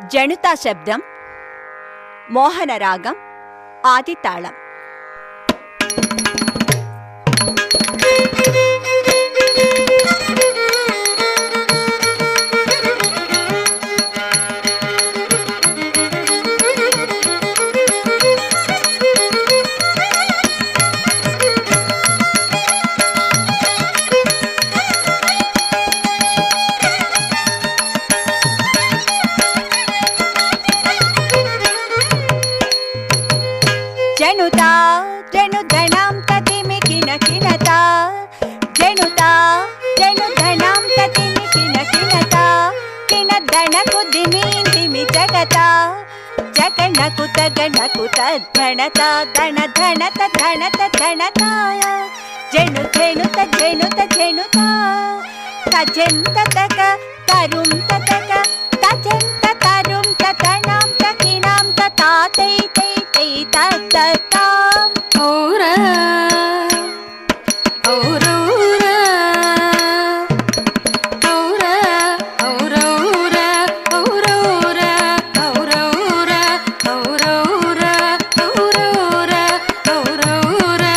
జణుతా శబ్దం, మోహన రాగం, ఆది తాళం. జణుతా జణుధణాం తతిమి కిణ కిణతా, జణుతా జణుధణాం తతిమి కిణ కిణతా, కిణధణకు ధిమీం ధిమి జగతా, జగణకు తగణకు తద్ధణతా, ధణ ధణత ధణత ధణతాయ, జణు జణుత జణుత జణుతా, తజంత తక తరుం తతక, తజంత తరుం తతణాం తకిణాం తతా తై తై తై తతతా. ఔరా ఔరౌరా ఔరా ఔరౌరా ఔరౌరా ఔరౌరా ఔరౌరా ఔరౌరా ఔరౌరా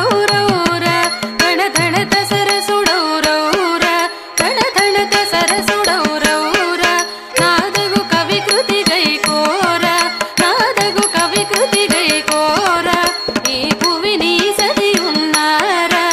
ఔరౌరా ధణ ధణత సరసుడౌరౌరా ధణ ధణత సరసుడౌరౌరా నాదగు కవి కృతి గైకోరా నాదగు కవి కృతి గైకోరా ఈ భువి నీ సరి ఉన్నారా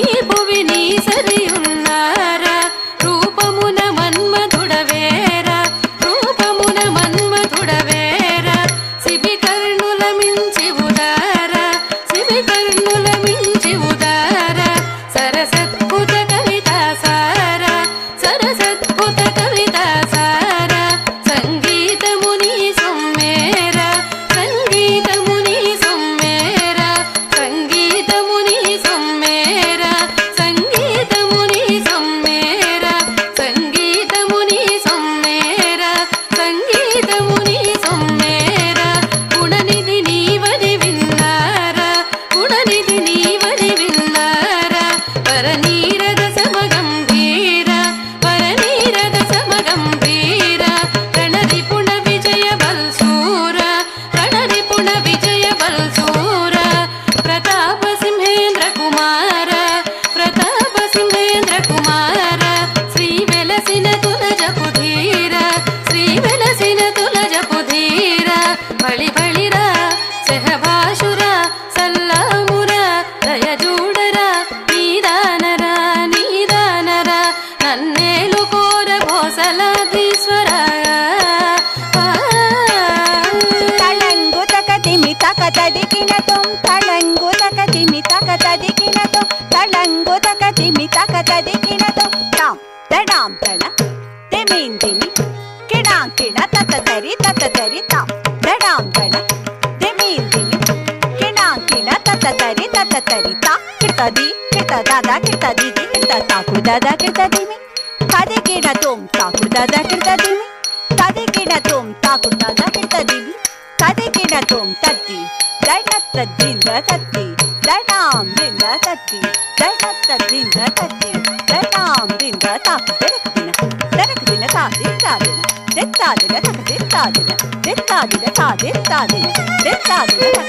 ఈ భువి నీ సరి ఉన్నారా రూపమున మన్మధుడవేరా రూపమున మన్మధుడవేరా శిబి కర్ణుల మించి ఉదారా శిబి కర్ణుల మించి ఉదారా సరసద్భుత కవితా సారా సరసద్భుత కవితా సారా సంగీతముని సొమ్మేరా సంగీతముని సొమ్మేరా సంగీతముని సొమ్మేరా సంగీతముని సొమ్మేరా సంగీతముని సొమ్మేరా సంగీతముని సొమ్మేరా గుణనిధి నీవని విన్నారా గుణనిధి నీవని విన్నారా పరనీరద సమగంభీర పరనీరద సమగంభీర రణరిపుణ విజయ బల్సూర రణరిపుణ విజయ బల్సూర ప్రతాప సింహేంద్ర కుమార ప్రతాప సింహేంద్ర కుమార శ్రీ వెలసిన తులజపు ధీర శ్రీ వెలసిన తులజపు ధీర బళి బళిరా సహభాషురా సల్లామురా దయజూడరా నీదానరా నీదానరా నన్నేలు కోర భోసలాధీశ్వరా తళంగు తక ధిమి తక తదికిణతుం, తళంగు తక ధిమి తక తదికిణతుం, తళంగు తక ధిమి తక తదికిణతుం, తాం తడాం తణ ధిమీం ధిమి కిణాం కిణ తతతరి తతతరి తాం తడాం తణ ధిమీం ధిమి కిణాం కిణ తతతరి తతతరి తా కిటది కిటదాదా కిటదిది కిటతాకు దాదా కిటదిమి తదికిణతుం తాకు దాదా కిటదిమి తదికిణతుం తాకు దాదా కిటదిమి తదికిణతుం తత్తి దైనత్త దింద తత్తి దైనాం దింద తత్తి దైనత్త దింద తత్తి దైనాం దింద తాకు దెరకదిన తాదిన దెత్తాదిన తక దెత్తాదిన దెత్తాదిన తాదిత్తాదిన దెత్తాదిన తక